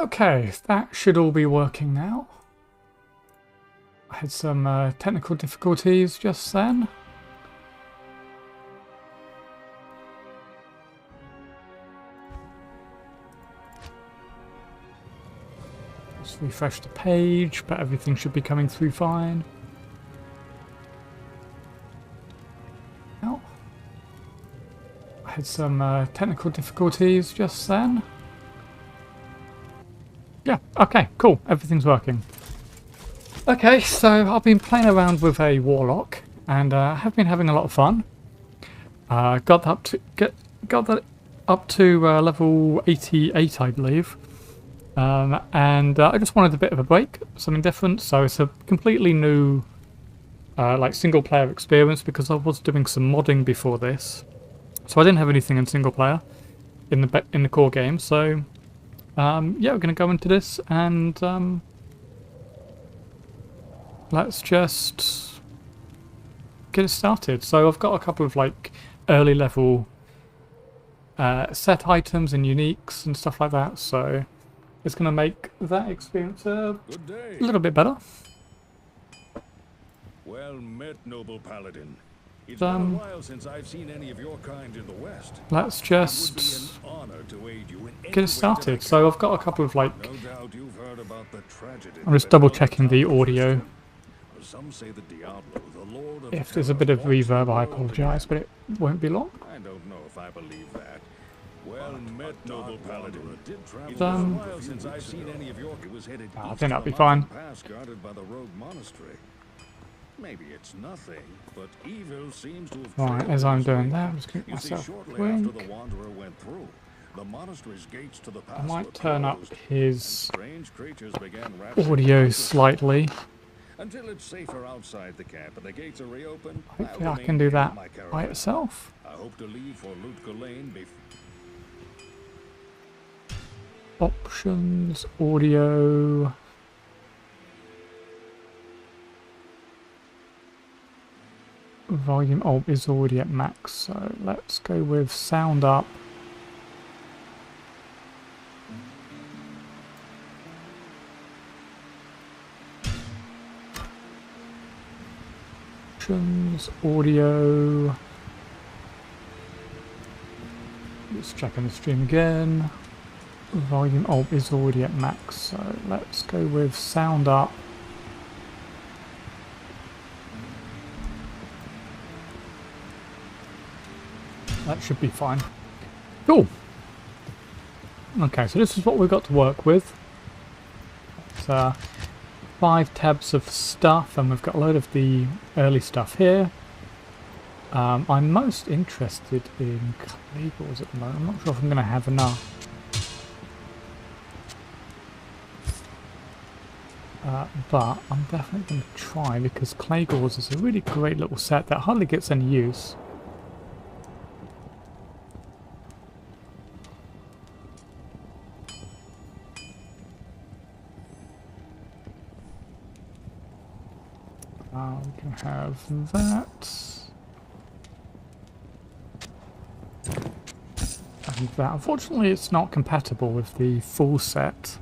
Okay, that should all be working now. I had some technical difficulties just then. Just refresh the page, but everything should be coming through fine. Oh. I had some technical difficulties just then. Yeah, okay, cool. Everything's working. Okay, so I've been playing around with a Warlock, and I have been having a lot of fun. Got that up to level 88, I believe. And I just wanted a bit of a break, something different. So it's a completely new, like single-player experience because I was doing some modding before this, so I didn't have anything in single-player in the core game. So yeah, we're going to go into this and let's just get it started. So I've got a couple of like early level set items and uniques and stuff like that. So it's going to make that experience a little bit better. Well met, noble Paladin. It's been a while since I've seen any of your kind in the West. Let's just get it started. So I've got a couple of like... No doubt you've heard about the tragedy. I'm just double checking the audio. Some say the Diablo, the Lord of If there's a bit of reverb, I apologise, but it won't be long. I don't know if I believe that. Well met, noble Paladin. It's been a while since I've seen any of your... It was headed I east think that'll to be a fine. mountain pass guarded by the rogue monastery. Maybe it's nothing, but evil seems to have... Right, as I'm doing that, I'm just going to get myself a shortly after the wink. Wanderer went through, the monastery's gates to the pass I might were turn up closed, his strange creatures began ravaging audio houses. slightly. Until it's safer outside the camp and the gates are reopened, Hopefully I'll I can remain do here that in my by caravan. itself. I hope to leave for Lutko Lane before... Options, audio. Volume is already at max, so let's go with sound up. Options, audio. Just checking the stream again. Volume is already at max, so let's go with sound up. That should be fine. Cool. Okay, so this is what we've got to work with. It's 5 tabs of stuff, and we've got a load of the early stuff here. I'm most interested in labels at the moment. I'm not sure if I'm going to have enough. But I'm definitely going to try, because Clay Gauze is a really great little set that hardly gets any use. We can have that. And that. Unfortunately, it's not compatible with the full set.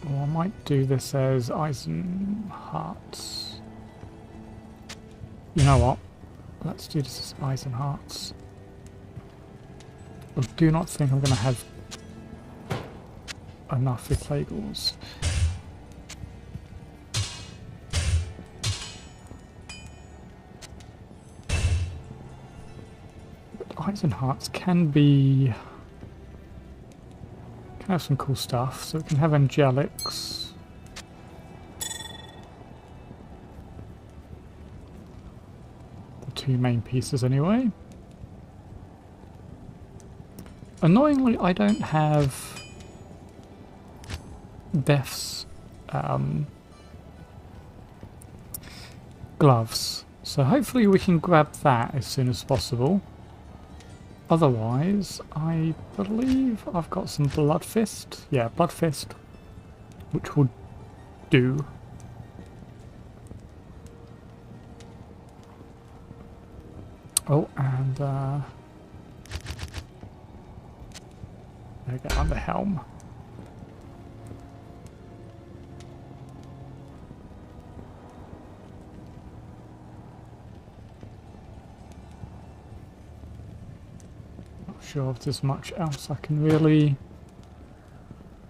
Well, I might do this as Eisenharts. You know what? Let's do this as Eisenharts. I do not think I'm going to have enough for Clay Gauze. But Eisenharts can have some cool stuff, so we can have angelics. The 2 main pieces anyway. Annoyingly, I don't have Death's gloves, so hopefully we can grab that as soon as possible. Otherwise, I believe I've got some Blood Fist. Yeah, Blood Fist, which will do. Oh, and Get on the helm. Not sure if there's much else I can really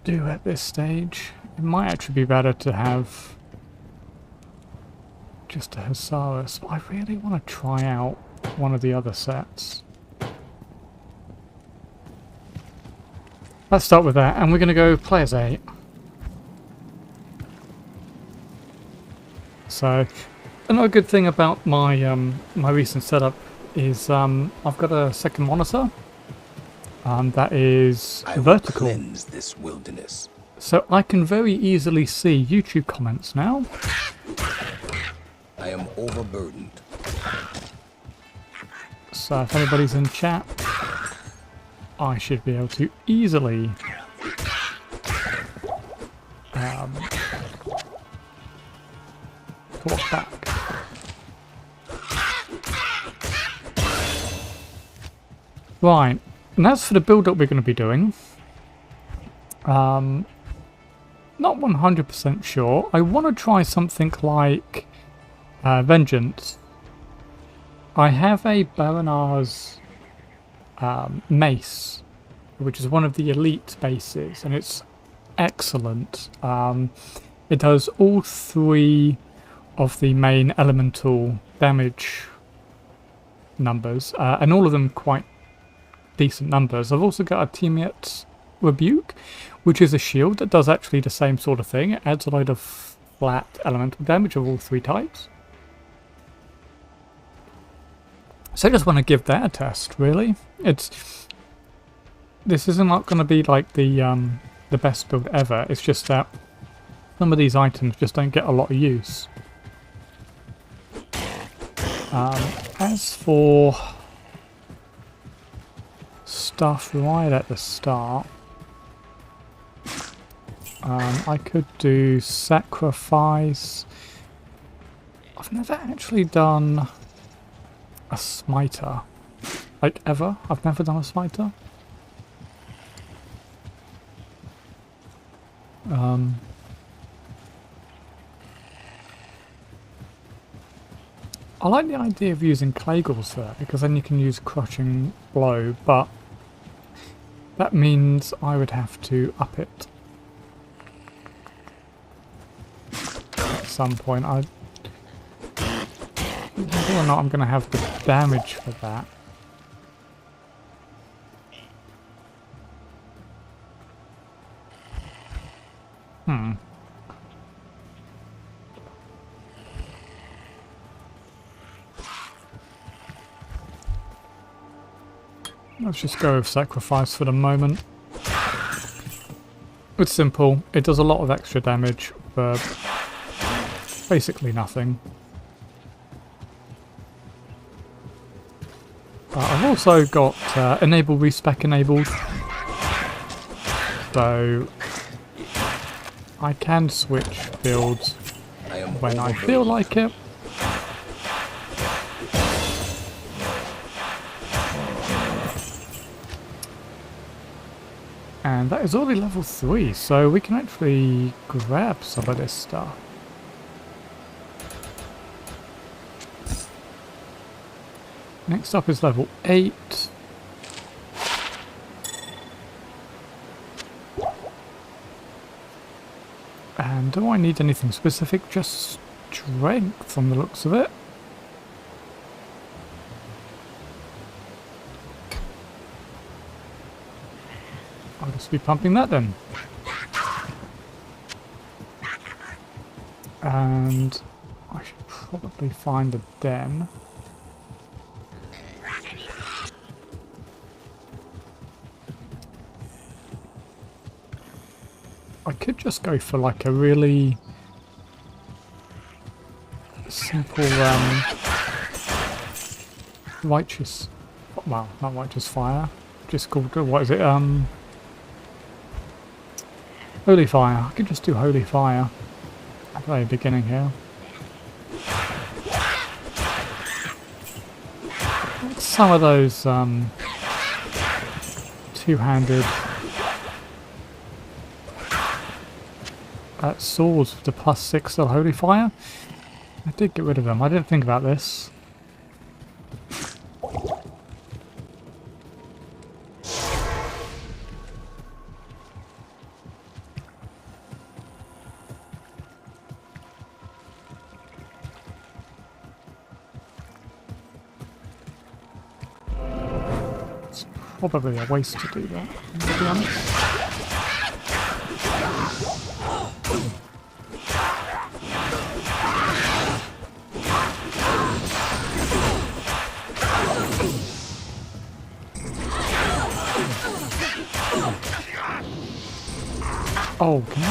do at this stage. It might actually be better to have just a Hussarus, but I really want to try out one of the other sets. Let's start with that, and we're going to go players 8. So, another good thing about my my recent setup is I've got a second monitor that is vertical. I will cleanse this wilderness. So I can very easily see YouTube comments now. I am overburdened. So if anybody's in chat, I should be able to easily talk back. Right, and that's for the build-up we're going to be doing. Not 100% sure. I want to try something like Vengeance. I have a Baronar's mace, which is one of the elite bases, and it's excellent. It does all 3 of the main elemental damage numbers, and all of them quite decent numbers. I've also got a Teamiot Rebuke, which is a shield that does actually the same sort of thing. It adds a load of flat elemental damage of all 3 types. So I just want to give that a test, really. This isn't not going to be like the best build ever. It's just that some of these items just don't get a lot of use. As for stuff right at the start, I could do sacrifice. I've never actually done a smiter, like ever. I've never done a smiter. I like the idea of using Claygles there, because then you can use Crushing Blow, but that means I would have to up it at some point. Whether or not I'm going to have the damage for that. Let's just go with sacrifice for the moment. It's simple. It does a lot of extra damage for basically nothing. I've also got enable respec enabled, so I can switch builds when I feel like it. And that is already level 3, so we can actually grab some of this stuff. Next up is level 8. And do I need anything specific? Just strength from the looks of it. I'll just be pumping that then. And I should probably find a den. I could just go for like a really simple righteous, well, not righteous fire, just called, what is it, holy fire. I could just do holy fire at the very beginning here. Some of those two-handed swords with the +6 of Holy Fire. I did get rid of them. I didn't think about this. It's probably a waste to do that, to be honest. Oh, can I?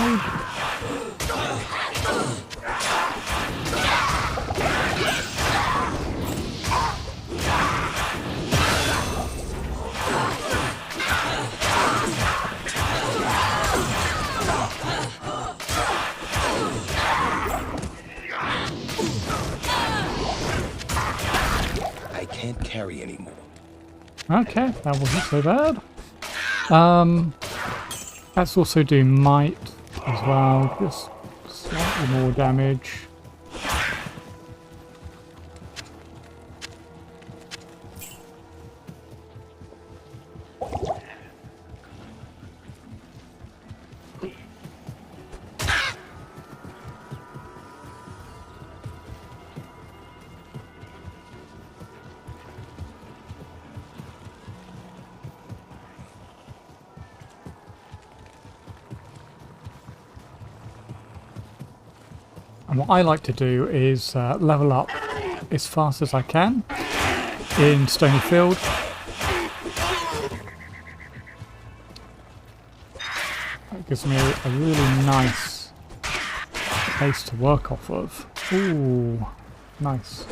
I can't carry anymore. Okay, that wasn't so bad. Let's also do might as well, just slightly more damage. And what I like to do is level up as fast as I can in Stony Field. That gives me a really nice base to work off of. Ooh, nice.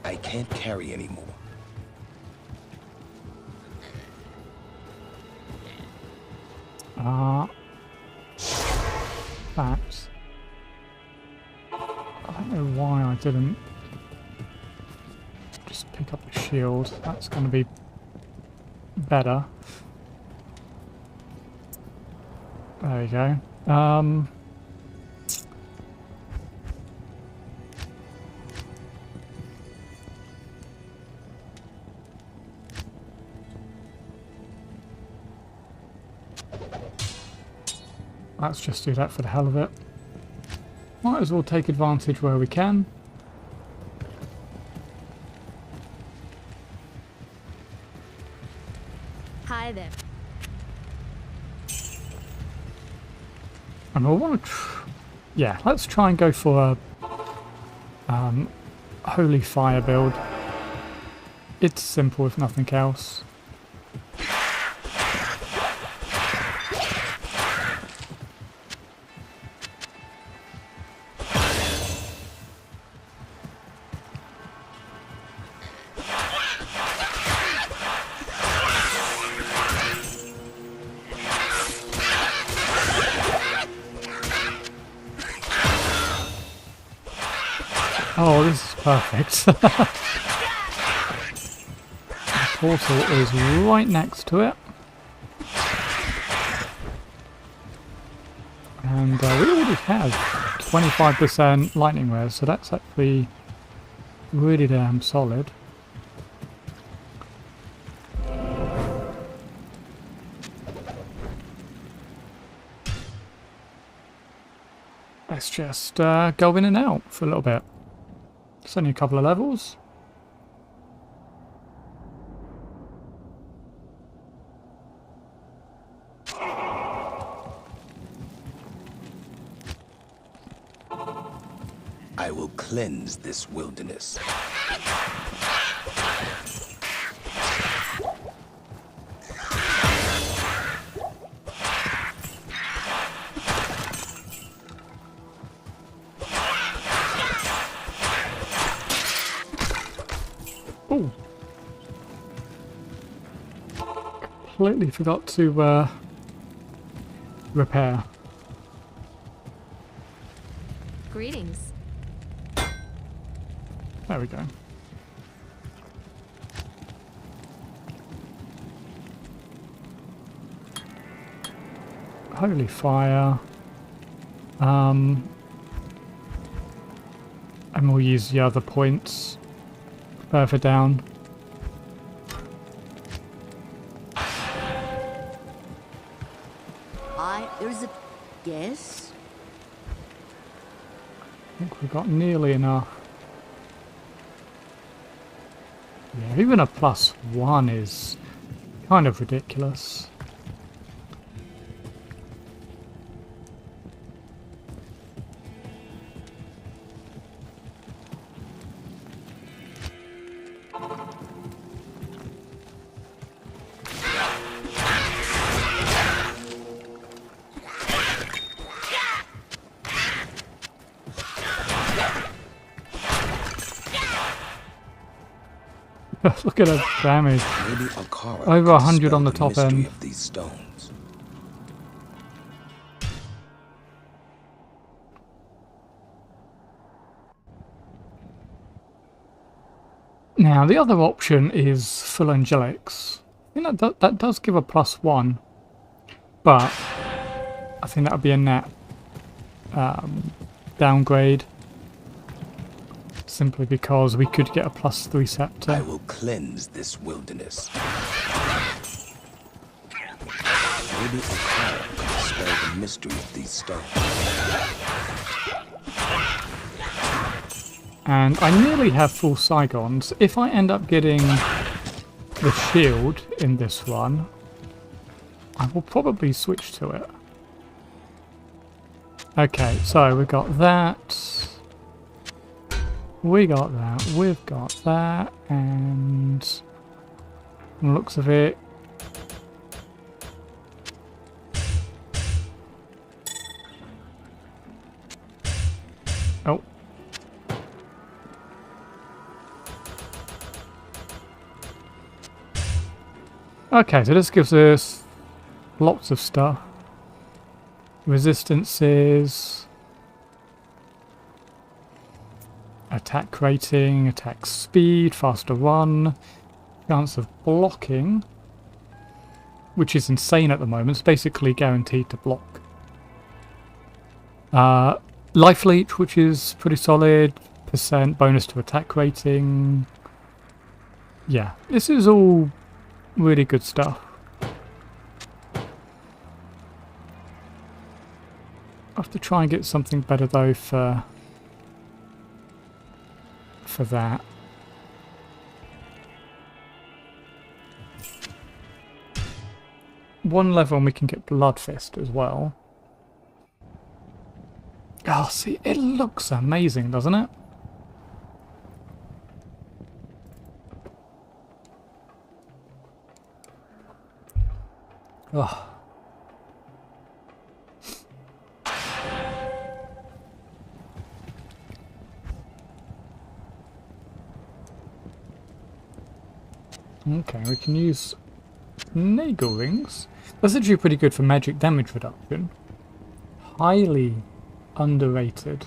I can't carry anymore. That. I don't know why I didn't just pick up the shield. That's going to be better. There we go. Let's just do that for the hell of it. Might as well take advantage where we can. Hi there. And we'll want to... yeah, let's try and go for a Holy Fire build. It's simple if nothing else. Oh, this is perfect. The portal is right next to it. And we already have 25% lightning res, so that's actually really damn solid. Let's just go in and out for a little bit. It's only a couple of levels. I will cleanse this wilderness. Oh, completely forgot to repair. Greetings. There we go. Holy fire. And we'll use the other points further down. There's a... Yes? I think we've got nearly enough. Yeah, even a +1 is kind of ridiculous. Look at that damage. Maybe Akara Over could 100 spell on the the top mystery end. of these stones. Now, the other option is full angelics. I think that does give a +1, but I think that would be a net downgrade, simply because we could get a +3 I scepter. will cleanse this wilderness. Maybe Akara could spell the mystery of these stones. And I nearly have full Saigons. If I end up getting the shield in this run, I will probably switch to it. Okay, so we've got that. We got that. We've got that. And from the looks of it, oh. Okay, so this gives us lots of stuff. Resistances, attack rating, attack speed, faster run, chance of blocking, which is insane at the moment. It's basically guaranteed to block. Life leech, which is pretty solid, percent bonus to attack rating. Yeah, this is all really good stuff. I have to try and get something better though for that. One level and we can get Blood Fist as well. Oh, see, it looks amazing, doesn't it? Oh. Okay, we can use Nagel Rings. That's actually pretty good for magic damage reduction. Highly underrated.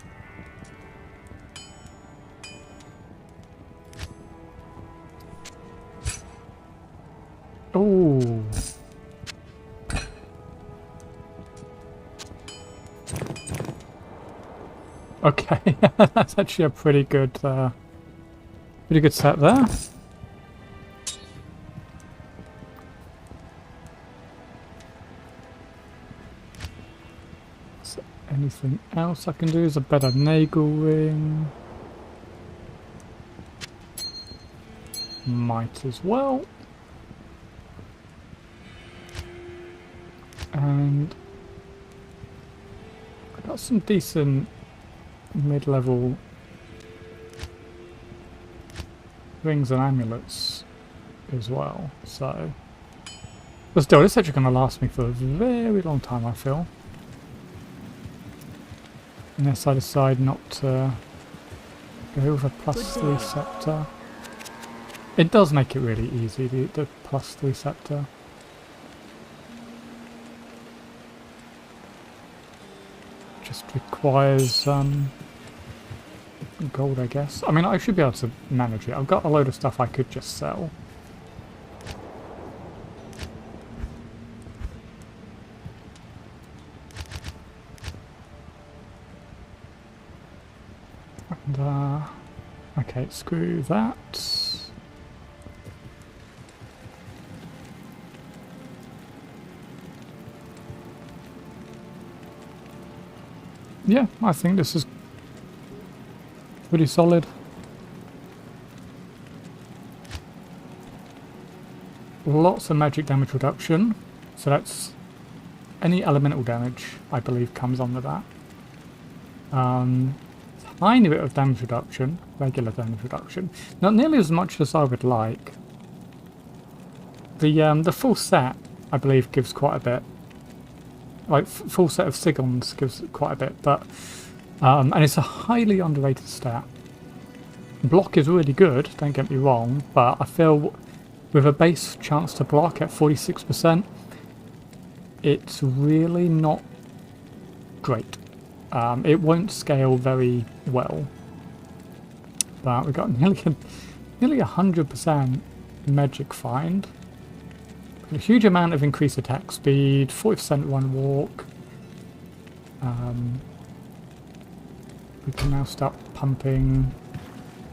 Oh. Okay, that's actually a pretty good set there. So anything else I can do is a better Nagel Ring. Might as well. And I got some decent mid-level rings and amulets as well, so but still, this is actually going to last me for a very long time, I feel, unless I decide not to go with a +3 scepter. It does make it really easy, the +3 scepter. Just requires gold, I guess. I mean, I should be able to manage it. I've got a load of stuff I could just sell. And, okay, screw that. Yeah, I think this is pretty solid. Lots of magic damage reduction, so that's any elemental damage, I believe, comes under that. Tiny bit of damage reduction, regular damage reduction, not nearly as much as I would like. The full set, I believe, gives quite a bit. Like full set of Sigons gives quite a bit, but and it's a highly underrated stat. Block is really good, don't get me wrong, but I feel with a base chance to block at 46%, it's really not great. It won't scale very well, but we got nearly 100% magic find. A huge amount of increased attack speed, 40% run walk. We can now start pumping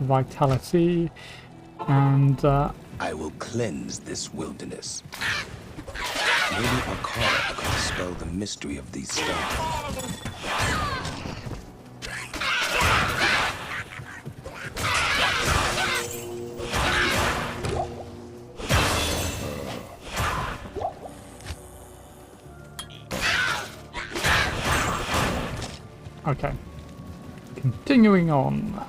vitality, and I will cleanse this wilderness. Maybe Akara can dispel the mystery of these stars. okay, continuing on.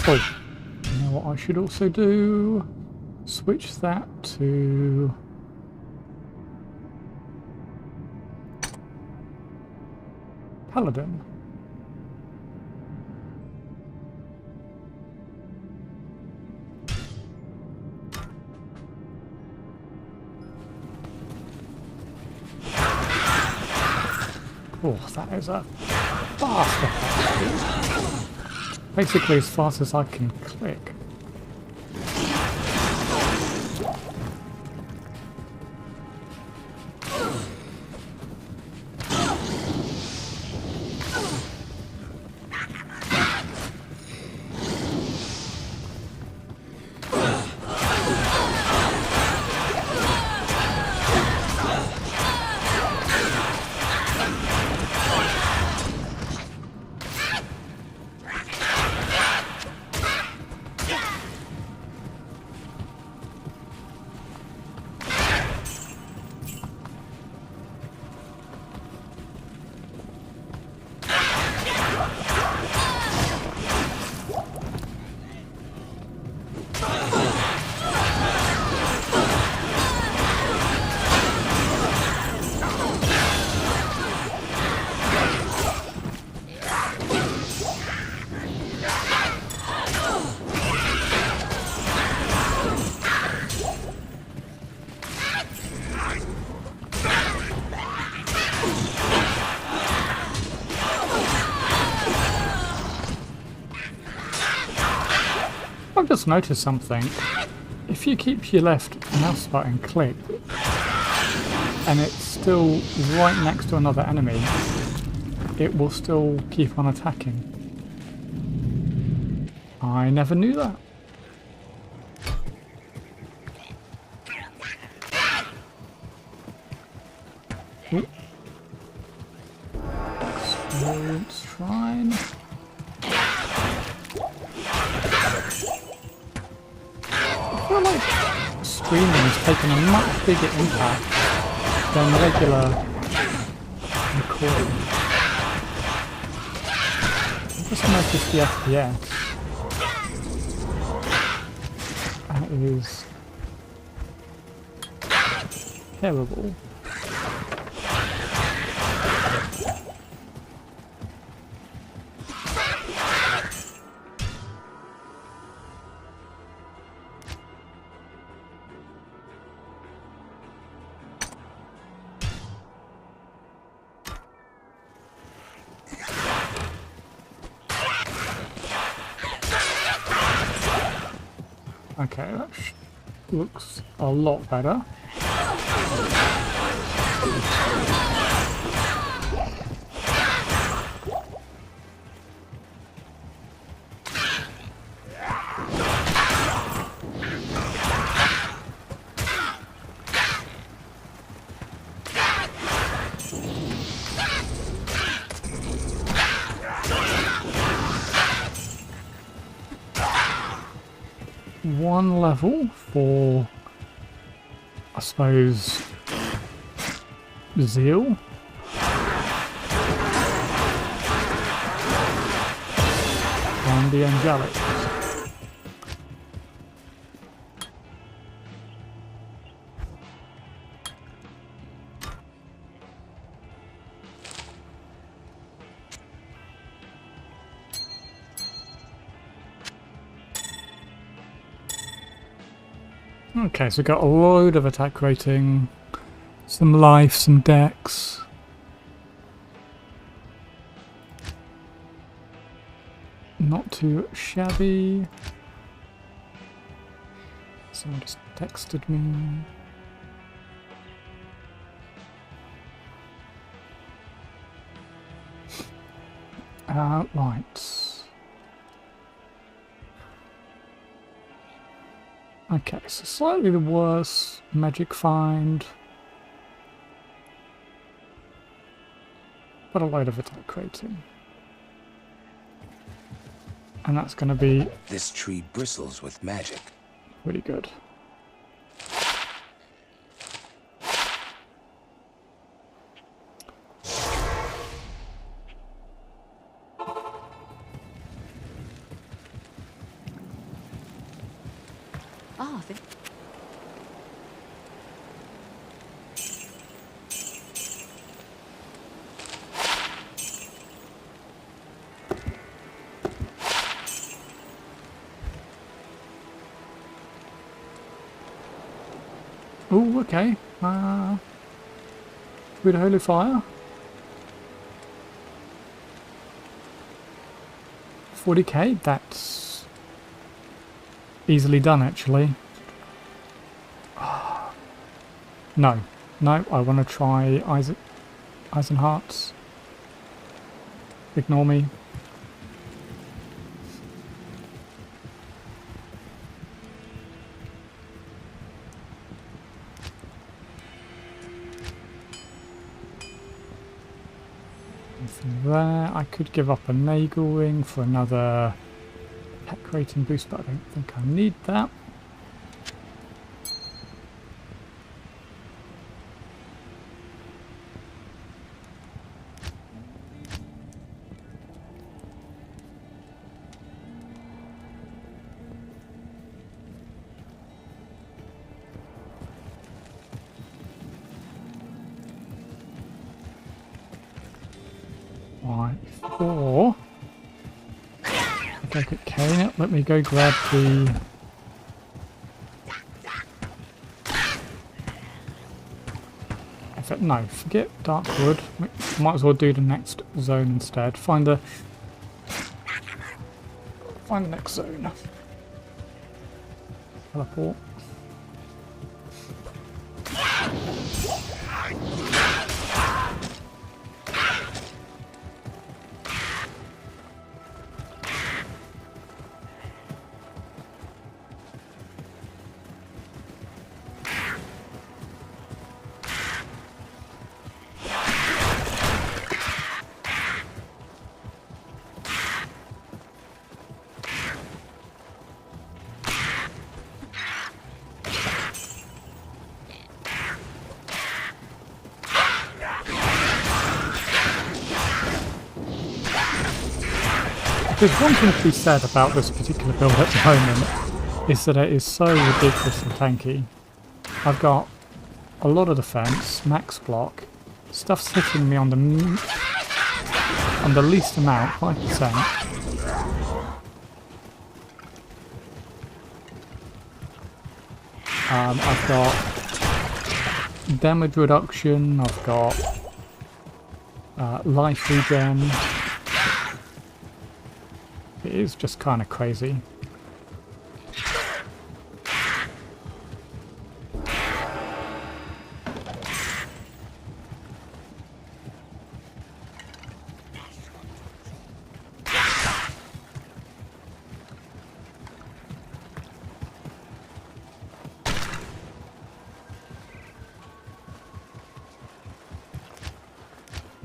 Oh, you know what I should also do? Switch that to Paladin. Oh, that is a fast attack. Basically as fast as I can click. I've just noticed something. If you keep your left mouse button clicked and it's still right next to another enemy, it will still keep on attacking. I never knew that. Ooh. Experience shrine. I feel like streaming has taken a much bigger impact than regular recording. I just noticed the FPS. That is terrible. Okay, that looks a lot better. One level for, I suppose, zeal. And the angelic. Okay, so we've got a load of attack rating, some life, some dex. Not too shabby. Someone just texted me. Right. Okay, so slightly the worse magic find, but a load of attack rating. And that's going to be... This tree bristles with magic. Pretty good. Oh, Oh, okay. With holy fire. 40k, that's easily done actually. No, I want to try Eisenhart's. Ignore me. From there, I could give up a Nagelwing for another attack rating boost, but I don't think I need that. Right, 4. Okay, get Kane it. Let me go grab the... No, forget Darkwood. Might as well do the next zone instead. Find the next zone. Teleport. There's one thing to be said about this particular build at the moment, is that it is so ridiculously tanky. I've got a lot of defense, max block, stuff's hitting me on the least amount, 5%. I've got damage reduction, I've got life regen. It is just kind of crazy.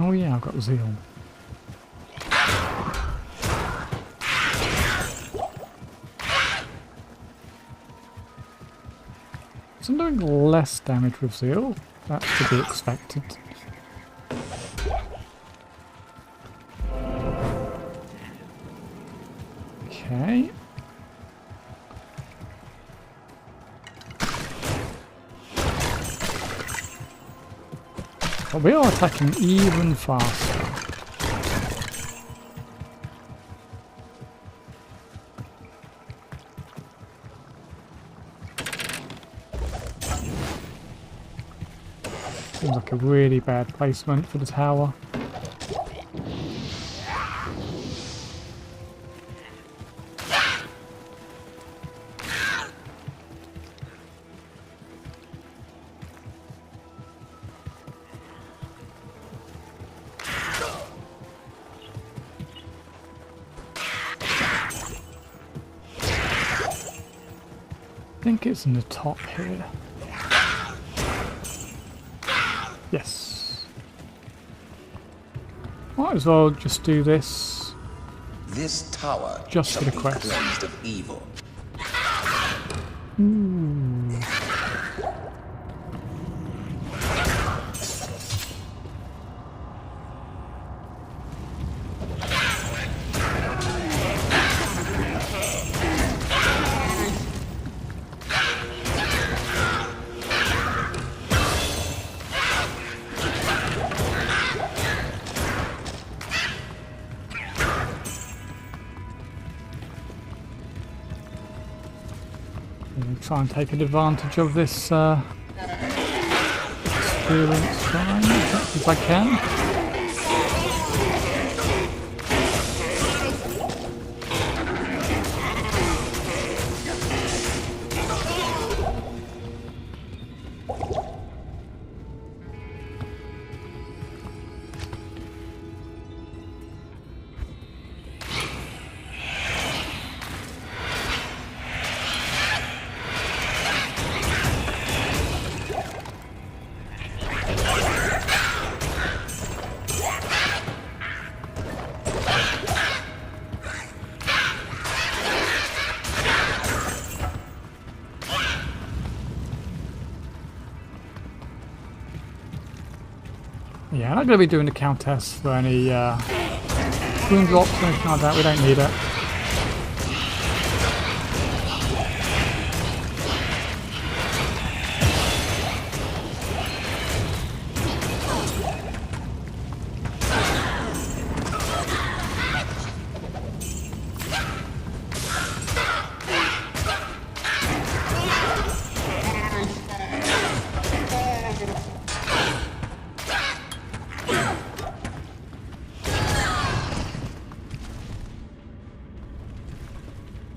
Oh yeah, I've got zeal. So I'm doing less damage with zeal. That's to be expected. Okay. But we are attacking even faster. Seems like a really bad placement for the tower. I think it's in the top here. Yes. Might as well just do this. This tower Just shall for the be quest. cleansed of evil. Try and take advantage of this experience time as much as I can. Yeah, I'm not going to be doing the countess for any wound drops or anything like that. We don't need it.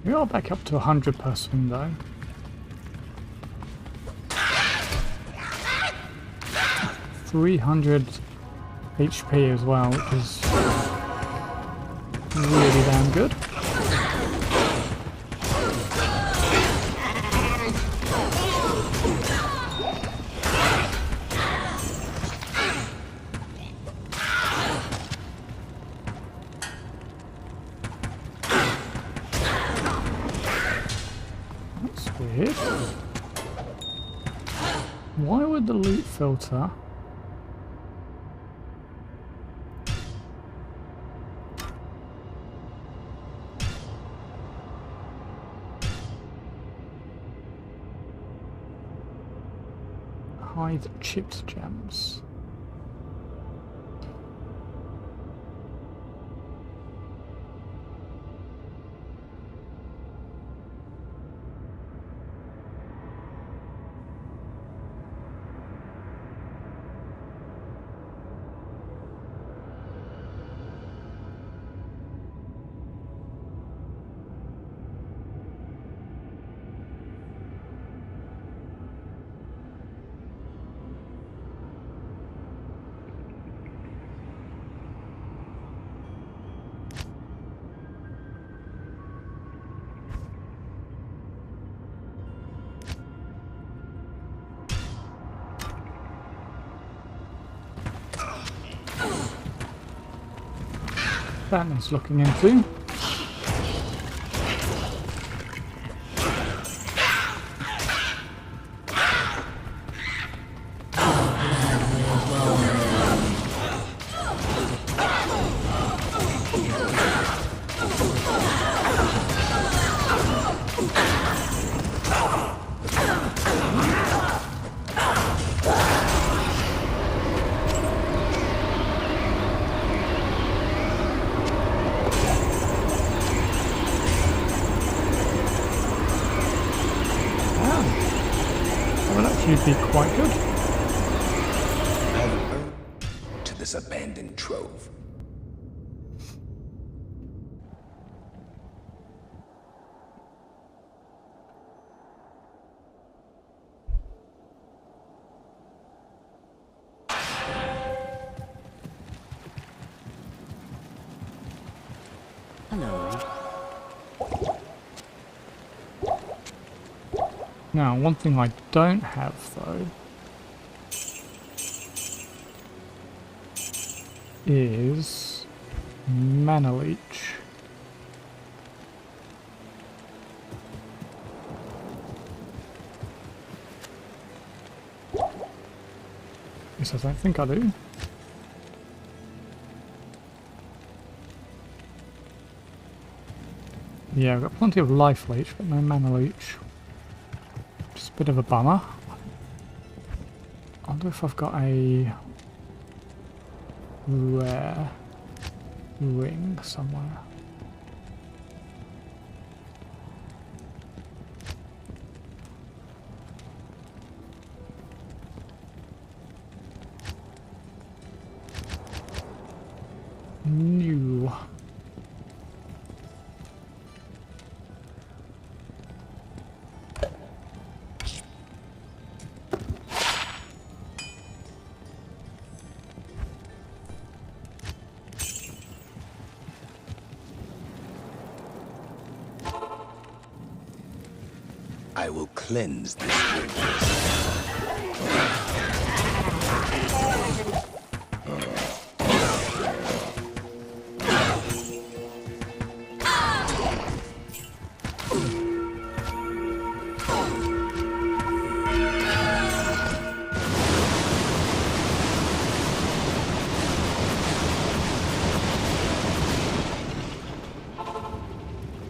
We are back up to 100 per swing though. $300 HP as well, which is really damn good. That's weird. Why would the loot filter hide chipped gems? that needs looking into. Be quite good. To this abandoned trove. Hello. Now, one thing I don't have, though, is mana leech. Yes, I don't think I do. Yeah, I've got plenty of life leech, but no mana leech. Just a bit of a bummer. I wonder if I've got a rare ring somewhere. New. I will cleanse this wilderness.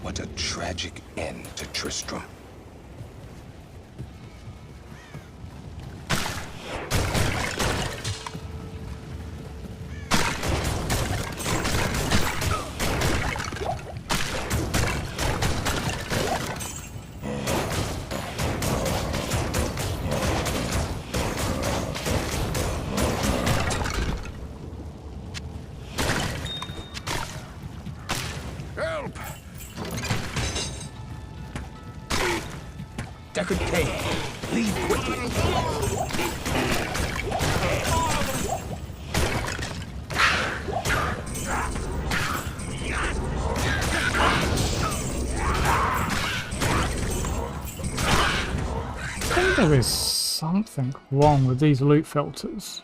What a tragic end to Tristram. Help! Deckard Cain, leave quickly. I think there is something wrong with these loot filters.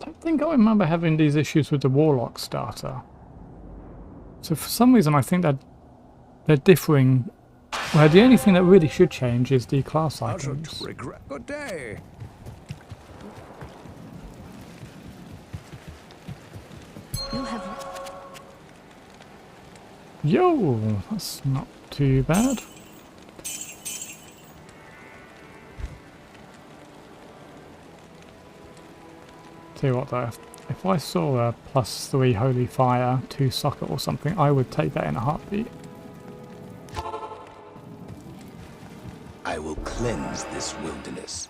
I don't think I remember having these issues with the Warlock starter. So for some reason I think that they're differing. Well, the only thing that really should change is the class I icons. should regret. Good day. You have. Yo, that's not too bad. Tell you what though, if I saw a +3 Holy Fire, 2 Socket or something, I would take that in a heartbeat. I will cleanse this wilderness.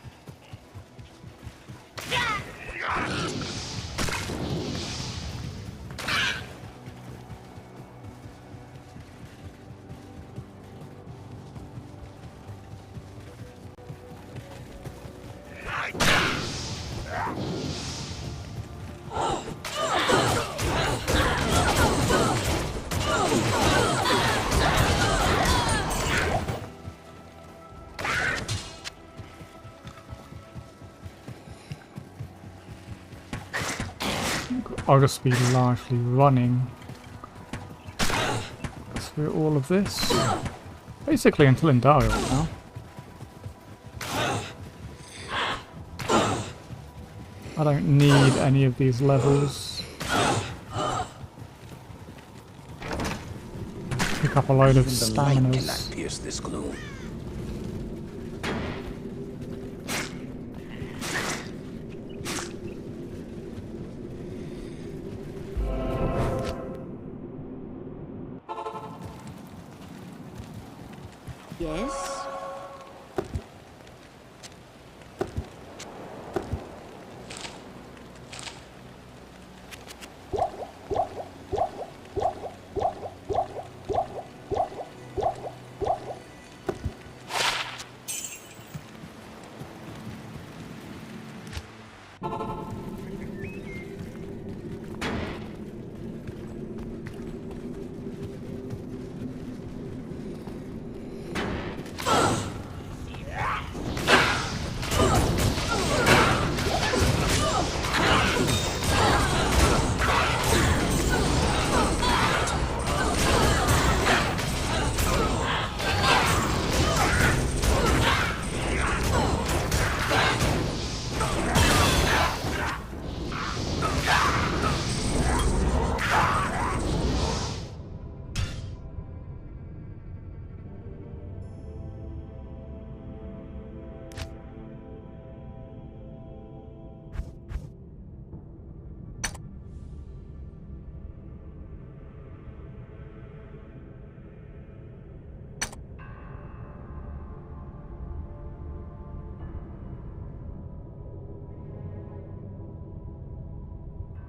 I'll just be largely running through all of this. Basically until Indario now. I don't need any of these levels. Pick up a load of Even the light cannot staminas. pierce this gloom. Yes?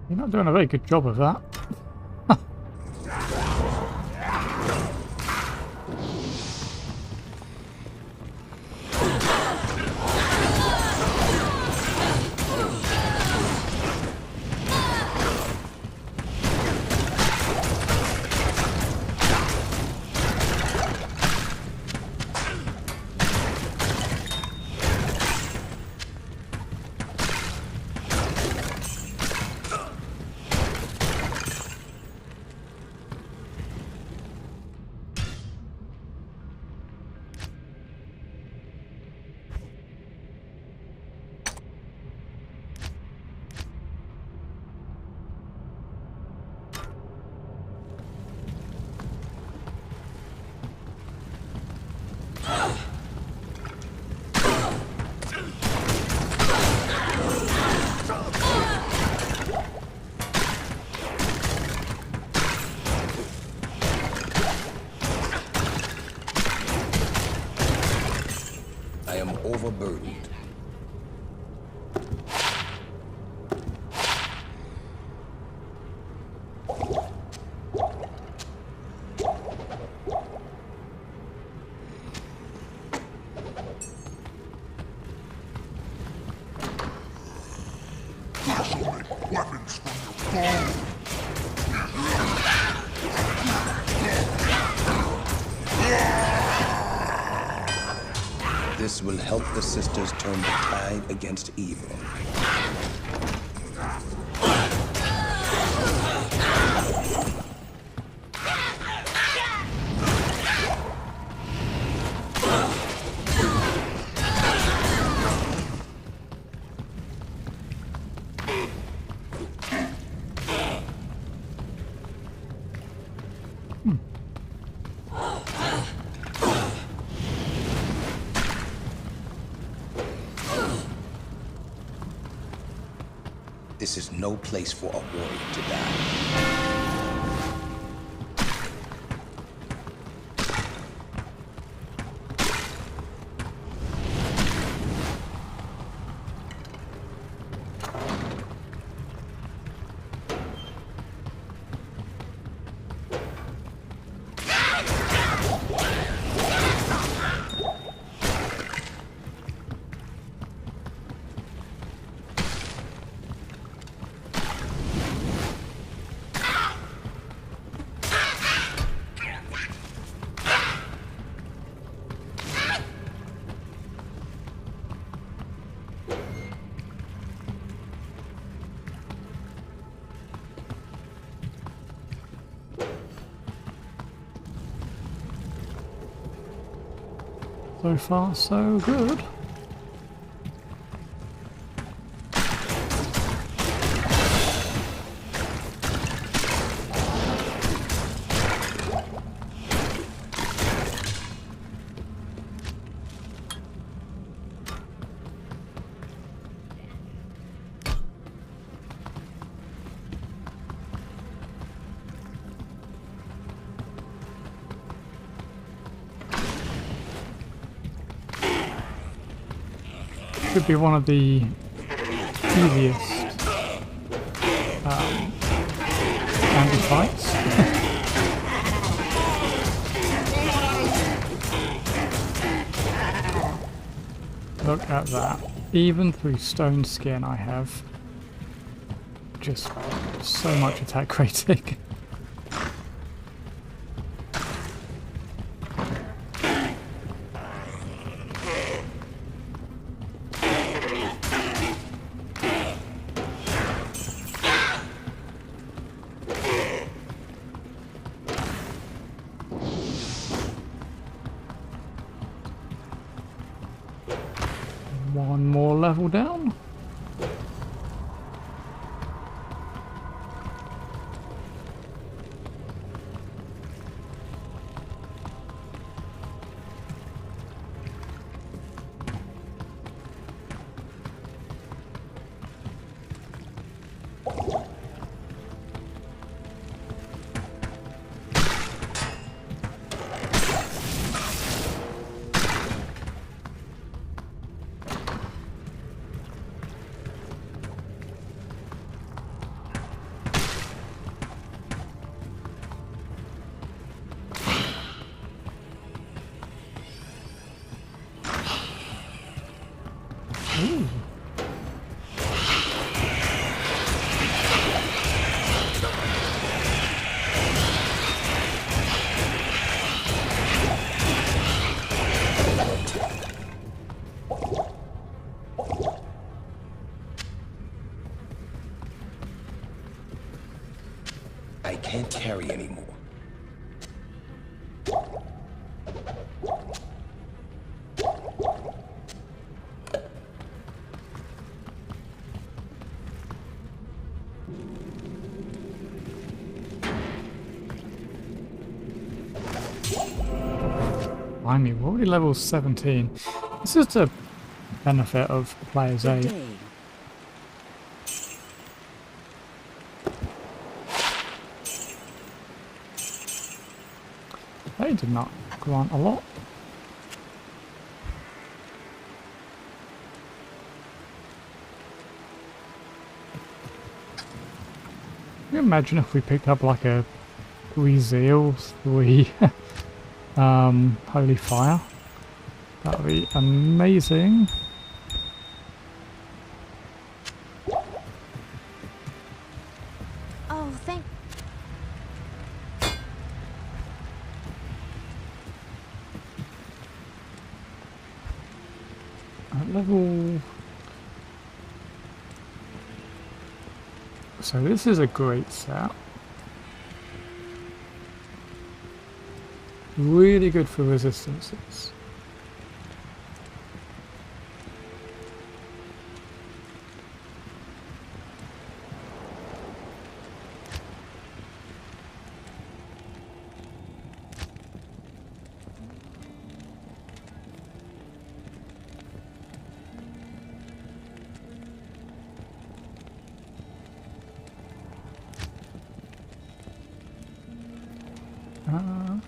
You're not doing a very good job of that. I am overburdened. This will help the sisters turn the tide against evil. This is no place for a warrior to die. So far, so good. Could be one of the easiest standard fights. Look at that. Even through stone skin I have just so much attack rating. One more level down. Ooh. I can't carry anymore. Blimey, we're already level 17. This is the benefit of players Good 8. day. They did not grant a lot. Can you imagine if we picked up like a 3 Zeal, 3 Holy Fire? That would be amazing. Oh, thank. At level... So this is a great set. Really good for resistances. Nope.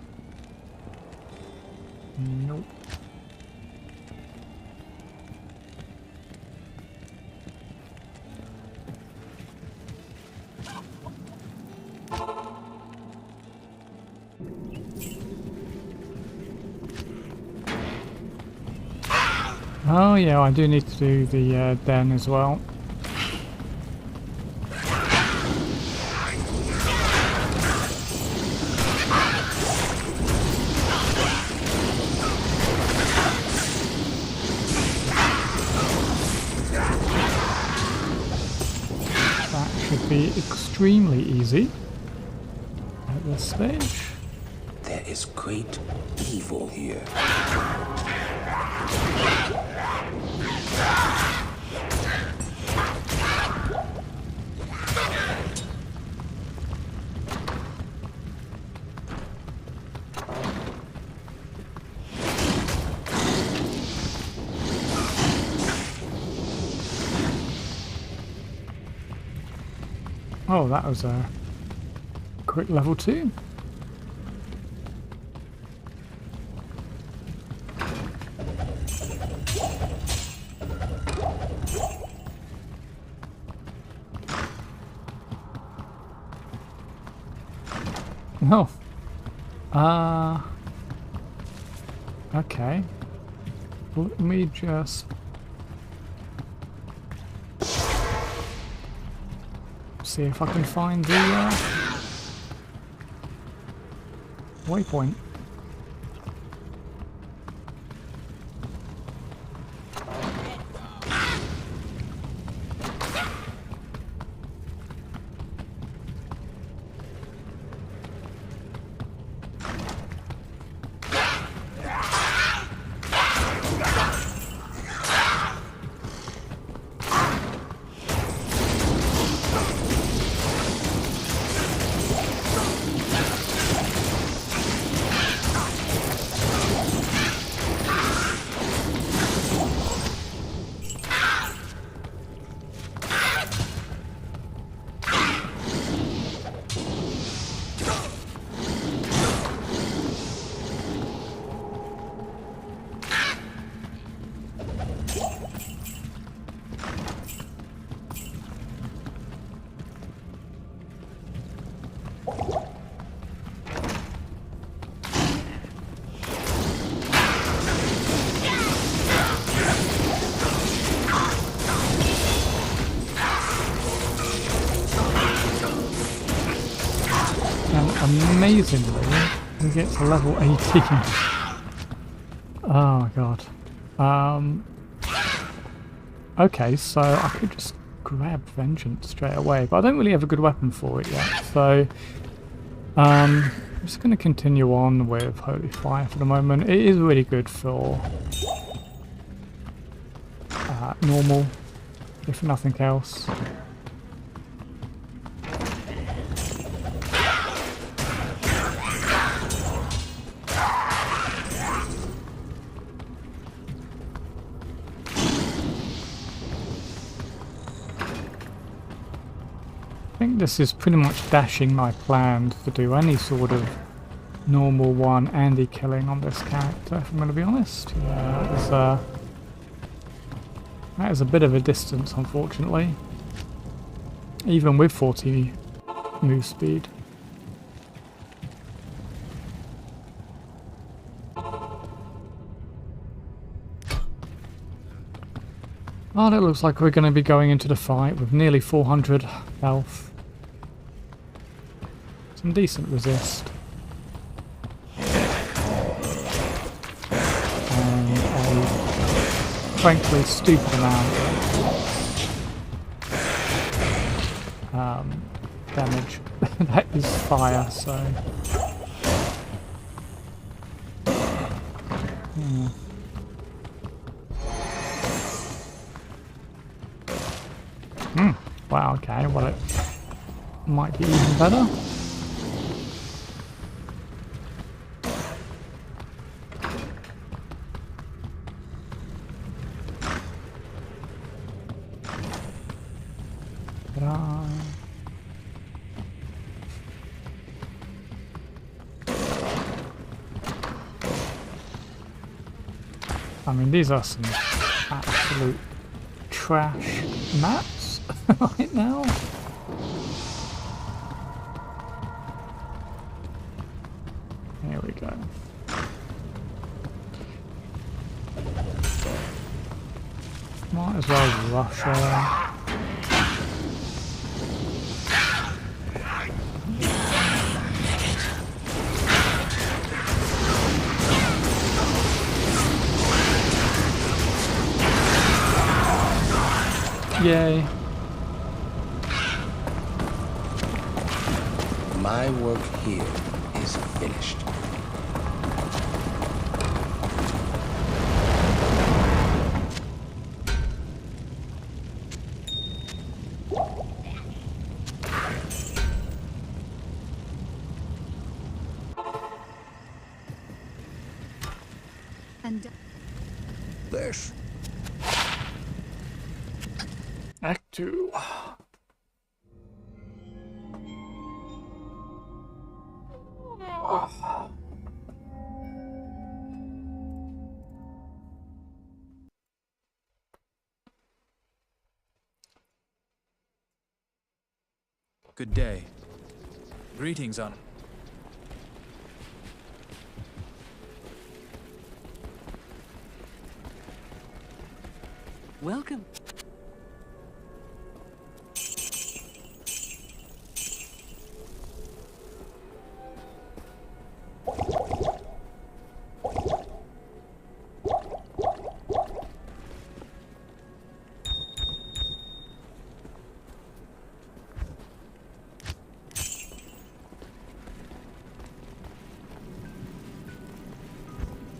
Oh yeah, I do need to do the den as well. That should be extremely easy at this stage. There is great evil here. Oh, that was a quick level 2. Oh. Okay. Let me just see if I can find the waypoint. Amazingly, we get to level 18. Oh my god. Okay, so I could just grab Vengeance straight away, but I don't really have a good weapon for it yet. So I'm just going to continue on with Holy Fire for the moment. It is really good for normal, if nothing else. I think this is pretty much dashing my plan to do any sort of normal one anti-killing on this character, if I'm going to be honest. Yeah, that is a bit of a distance, unfortunately. Even with 40 move speed. Oh, it looks like we're going to be going into the fight with nearly 400 health. Some decent resist. And a frankly stupid amount of damage. That is fire, so... Wow, okay, well it might be even better. I mean, these are some absolute trash maps right now. Here we go. Might as well rush her. Yay. My work here is finished. And This. Act 2. Good day. Greetings, on. Welcome.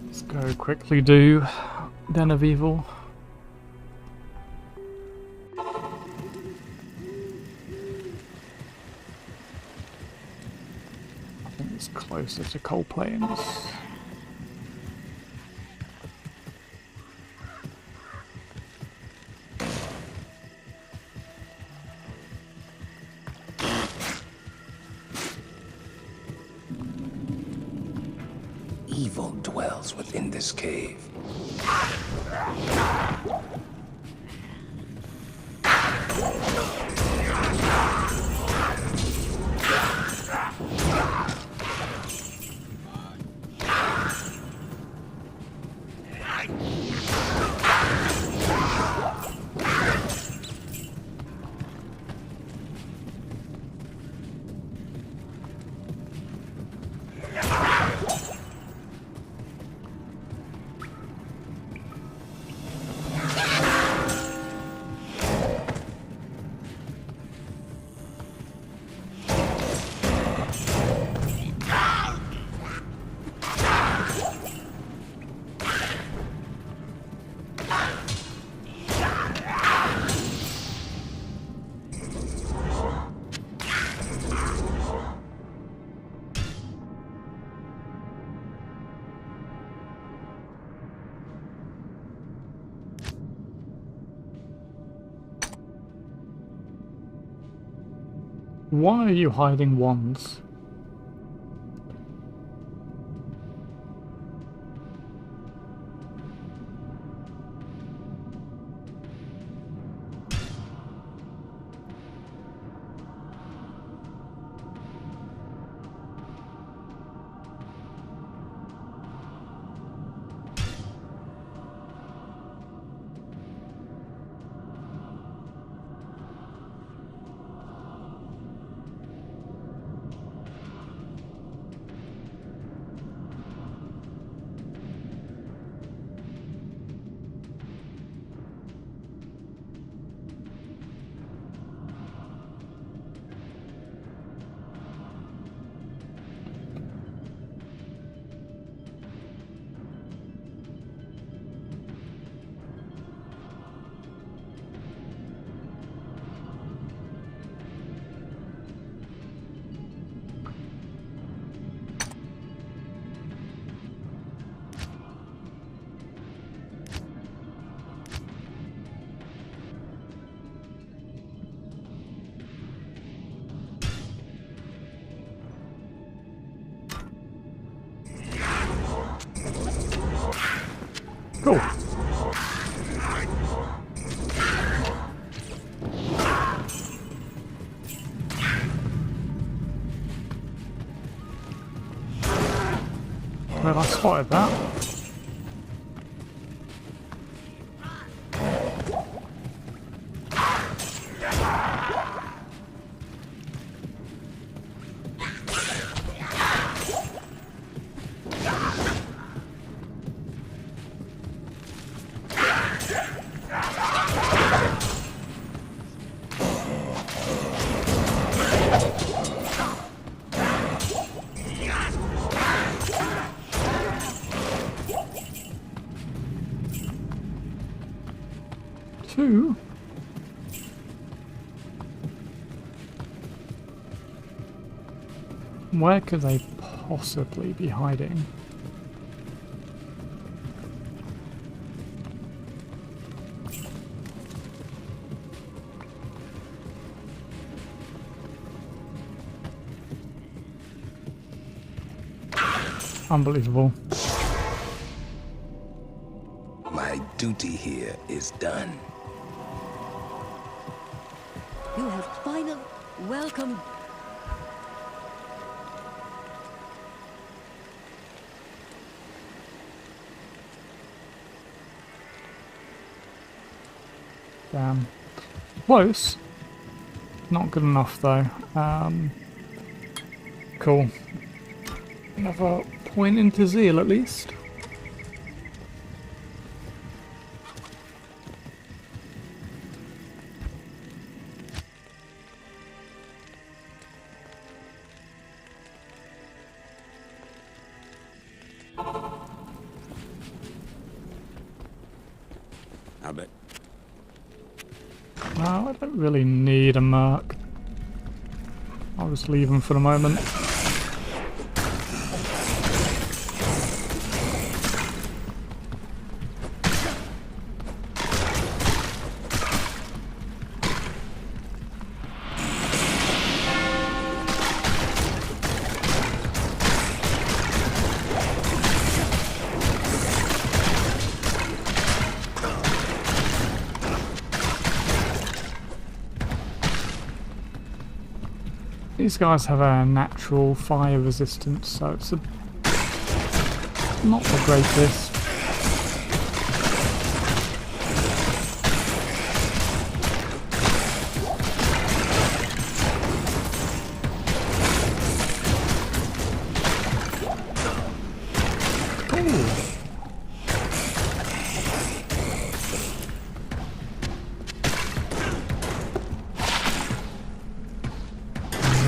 Let's go quickly do Den of Evil. I think it's closer to Coal Plains. Evil dwells within this cave. Why are you hiding wands? Cool. spotted that. Two. Where could they possibly be hiding? Unbelievable. My duty here is done. You have finally welcomed. Damn. Close. Not good enough though. Cool. Another point into zeal at least. I bet. No, I don't really need a merc. I'll just leave him for the moment. These guys have a natural fire resistance, so it's not the greatest.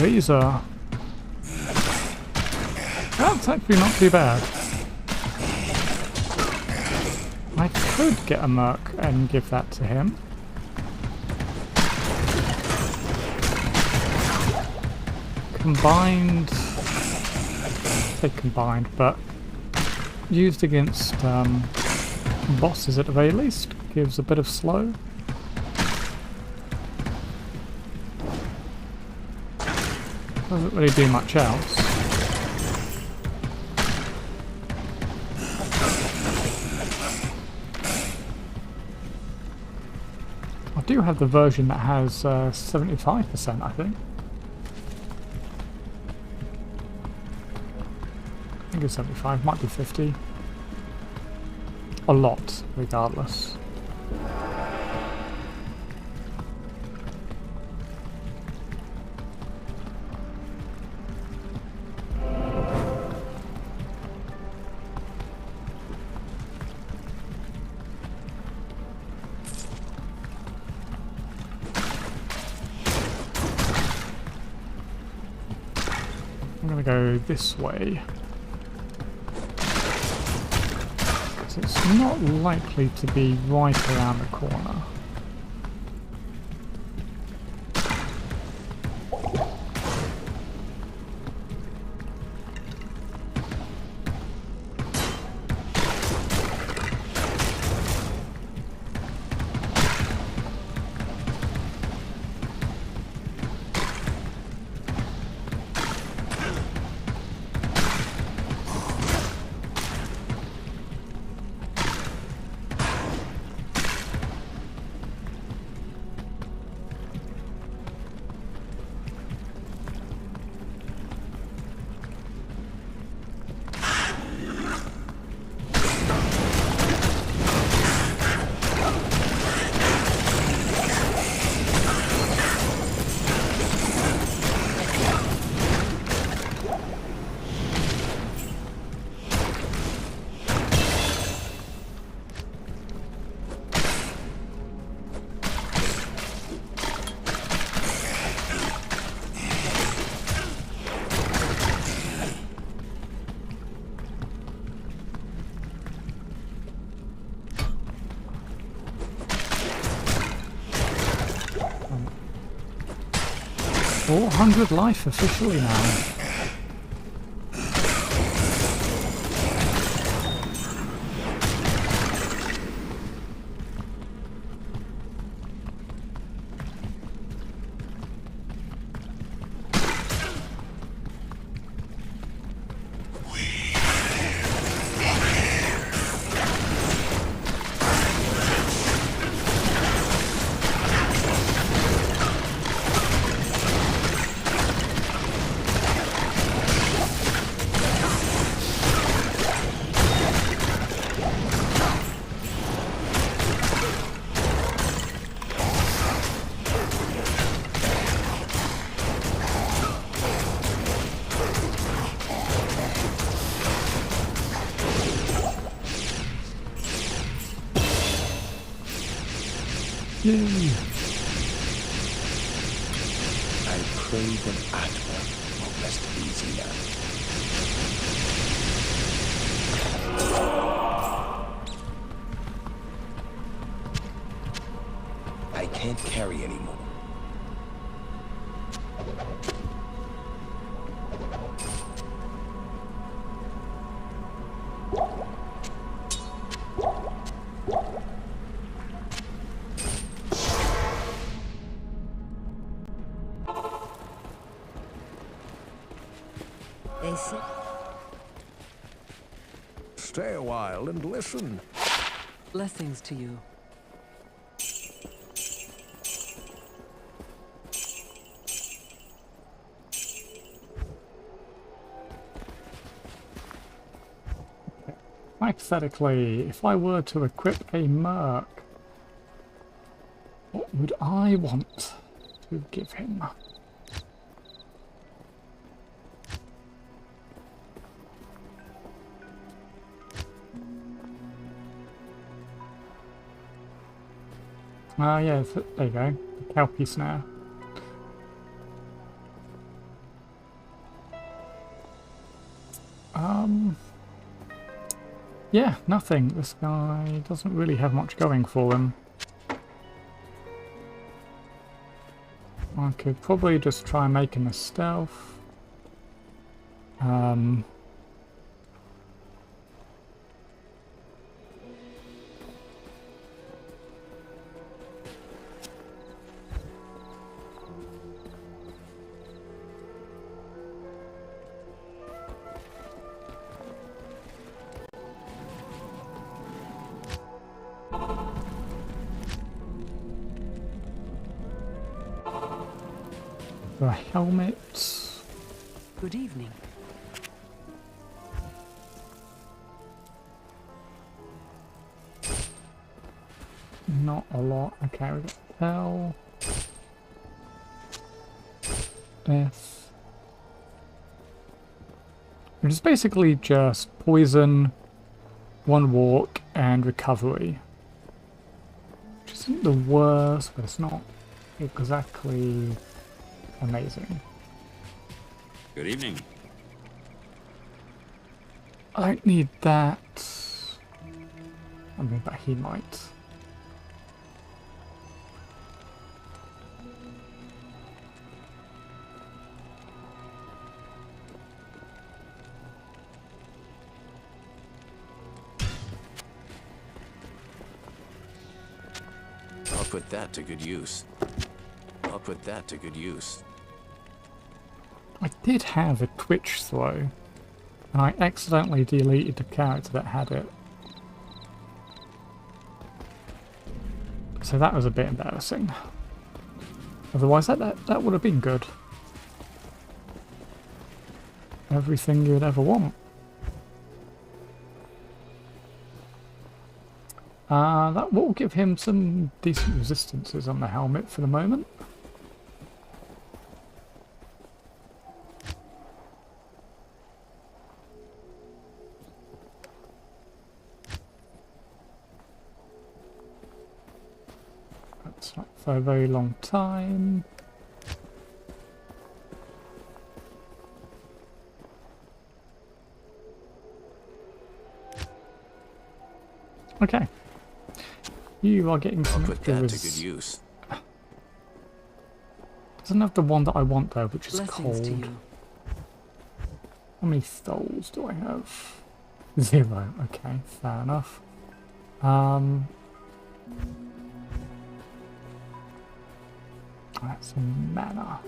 Razor. That's actually not too bad. I could get a merc and give that to him. Combined... I say combined, but used against bosses at the very least. Gives a bit of slow. Doesn't really do much else. I do have the version that has 75%, I think. I think it's 75, might be 50. A lot, regardless. I'm gonna go this way. Because it's not likely to be right around the corner. 400 life officially now. Yay! I pray that Atma will rest easy now. I can't carry anymore. They say Stay a while and listen. blessings to you. Hypothetically, if I were to equip a merc, what would I want to give him? Ah, yeah, there you go. The cowpea snare. Yeah, nothing. This guy doesn't really have much going for him. I could probably just try making a stealth. The helmet. Good evening. Not a lot. Okay, we got hell. Death. Which is basically just poison, one walk, and recovery. Which isn't the worst, but it's not exactly amazing. Good evening. I don't need that. I mean, but he might. I'll put that to good use. I'll put that to good use. I did have a Twitch throw, and I accidentally deleted the character that had it. So that was a bit embarrassing. Otherwise, that would have been good. Everything you'd ever want. That will give him some decent resistances on the helmet for the moment. That's not for a very long time. Okay. You are getting some I'll put extra that to good use. Doesn't have the one that I want though, which is Blessings to cold. you. How many souls do I have? 0. Okay, fair enough. That's a mana.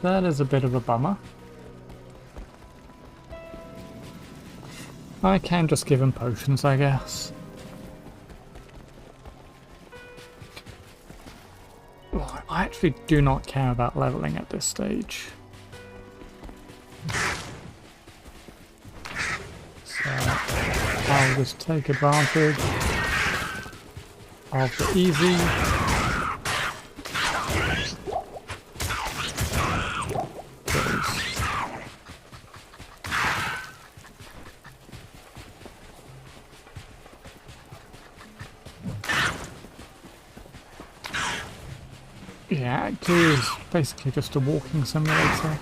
That is a bit of a bummer. I can just give him potions, I guess. Well, I actually do not care about leveling at this stage. So I'll just take advantage of the easy. Yeah, Act 2 is basically just a walking simulator.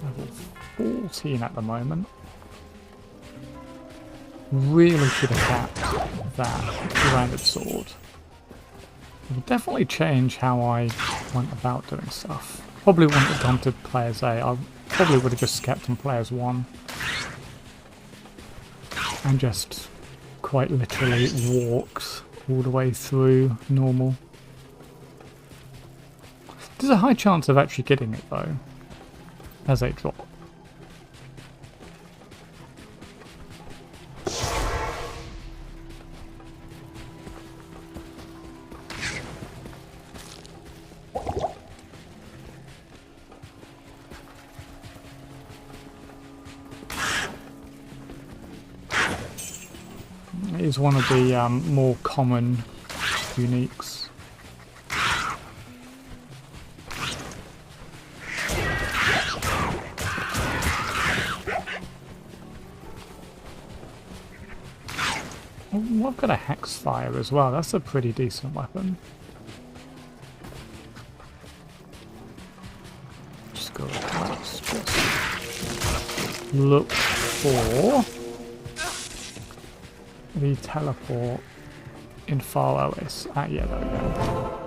Level 14 at the moment. Really should have capped that two-handed sword. It would definitely change how I went about doing stuff. Probably wouldn't have gone to players A. I probably would have just kept on players 1. And just quite literally walked all the way through normal. There's a high chance of actually getting it though, as a drop. Is one of the more common uniques. Oh, I've got a hex fire as well. That's a pretty decent weapon. Just go. Let's just look for the teleport in Far OS. Ah, yeah, there we go.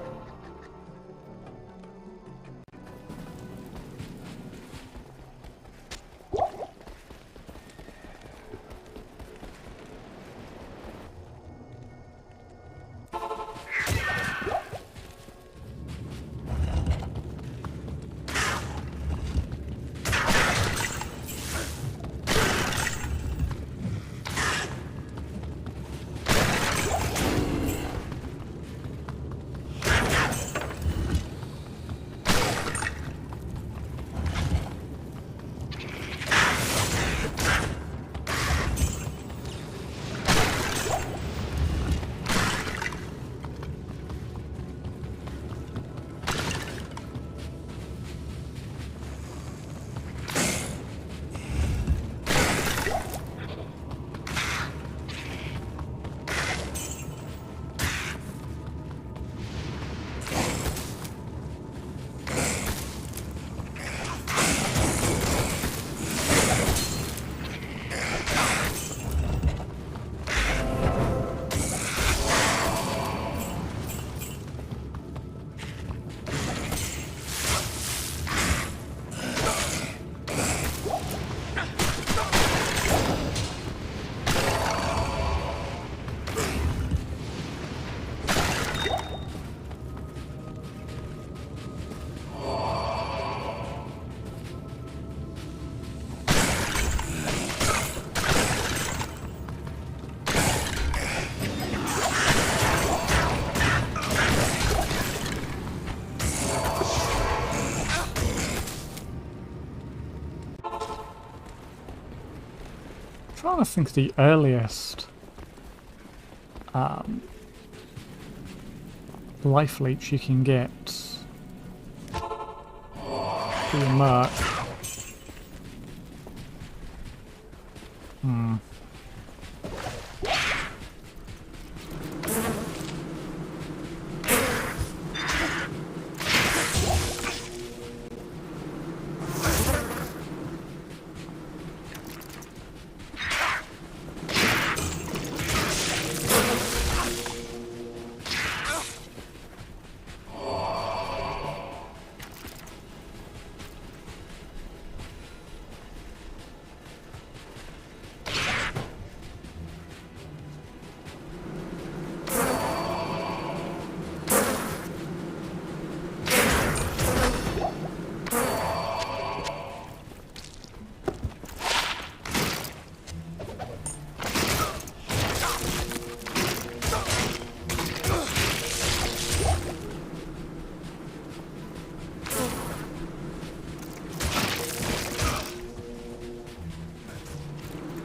Trying to think of the earliest life leech you can get for your merc.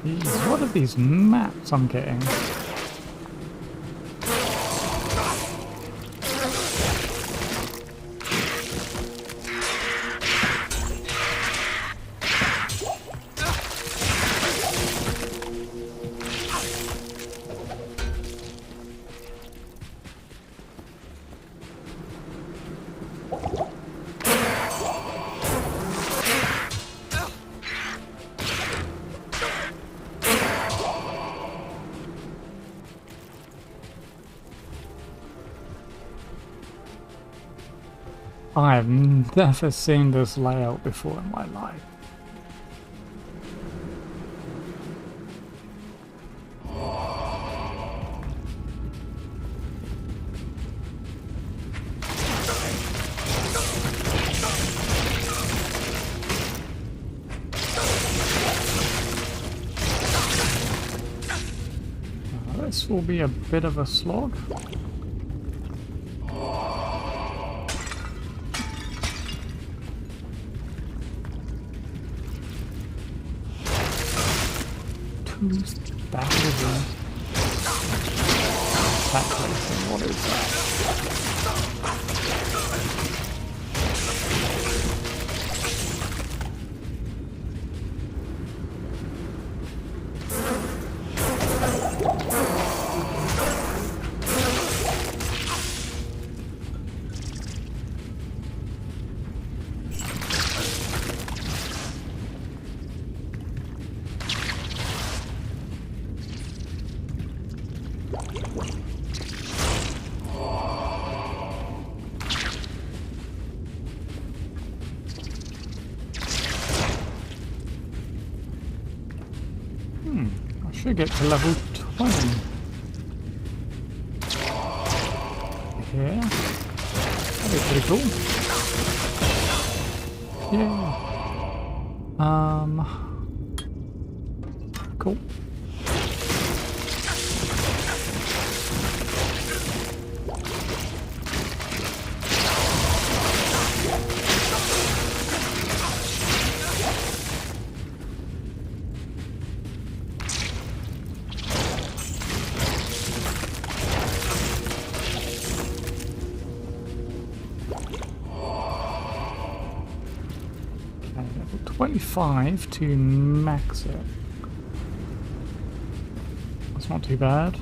Jeez, what are these maps I'm getting? I have never seen this layout before in my life. This will be a bit of a slog. That is that place, what is that? I should get to level 20. Yeah. That'd be pretty cool. Yeah. Cool. Level 25 to max it. That's not too bad.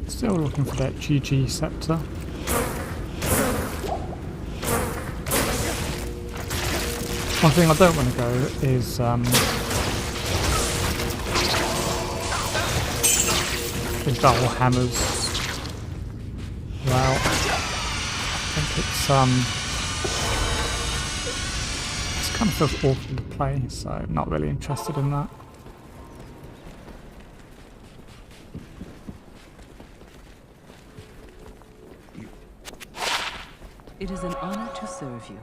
Still looking for that GG scepter. One thing I don't want to go is double hammers. Well, I think it's kind of feels awful to play, so not really interested in that. It is an honor to serve you.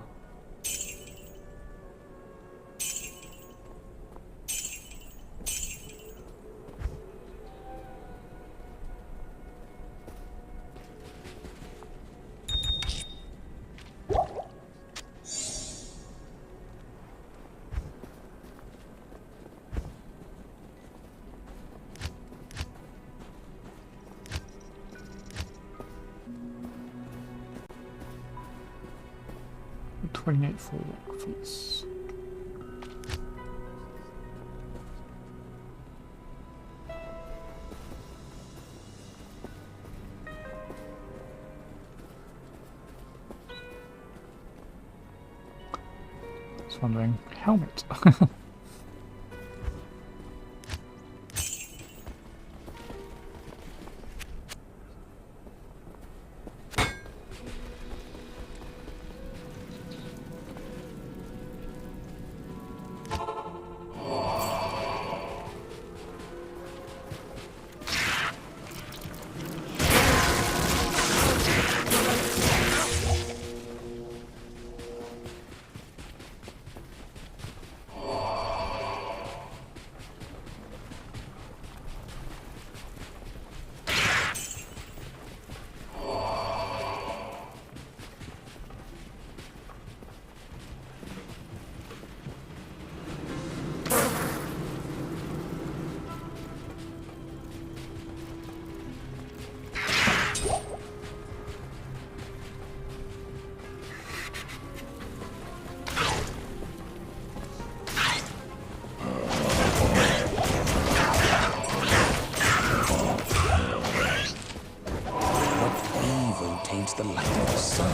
28 for rock feats. Just wondering, helmet. Taints the light of the sun.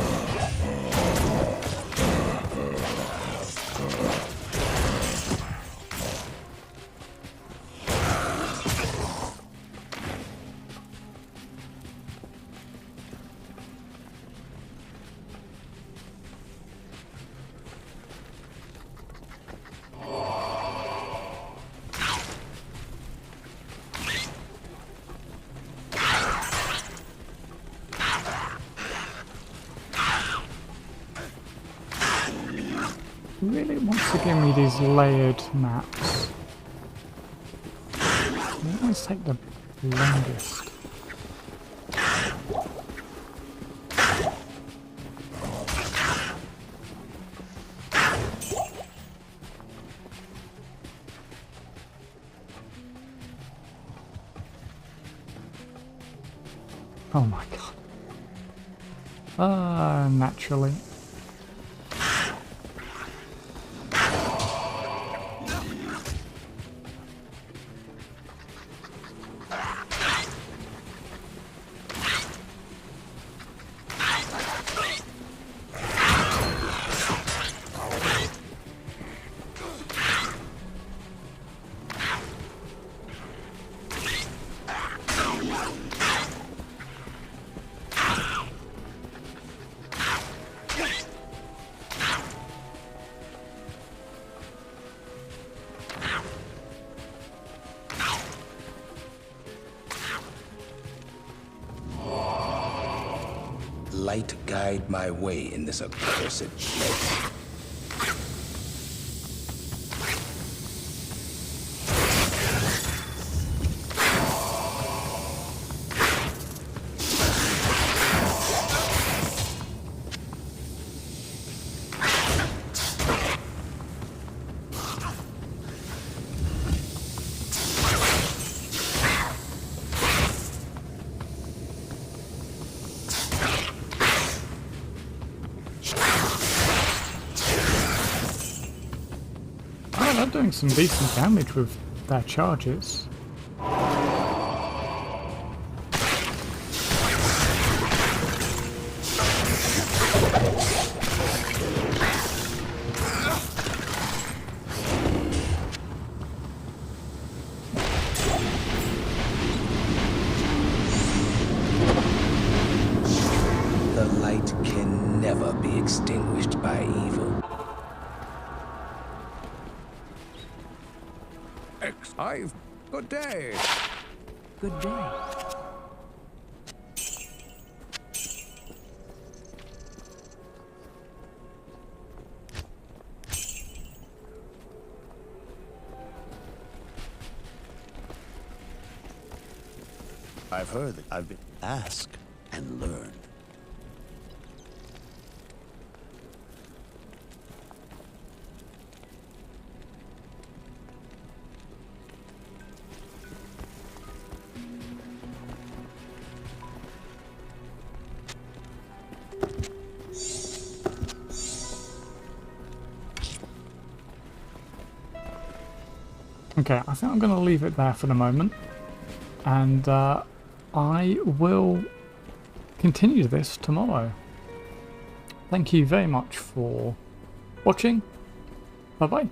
Really wants to give me these layered maps. They always take the longest. Oh my god. Naturally. Light guide my way in this accursed place. They're doing some decent damage with their charges. The light can never be extinguished by evil. X5, good day. Good day. I've heard that I've been asked and learned. Okay, I think I'm going to leave it there for the moment. And I will continue this tomorrow. Thank you very much for watching. Bye bye.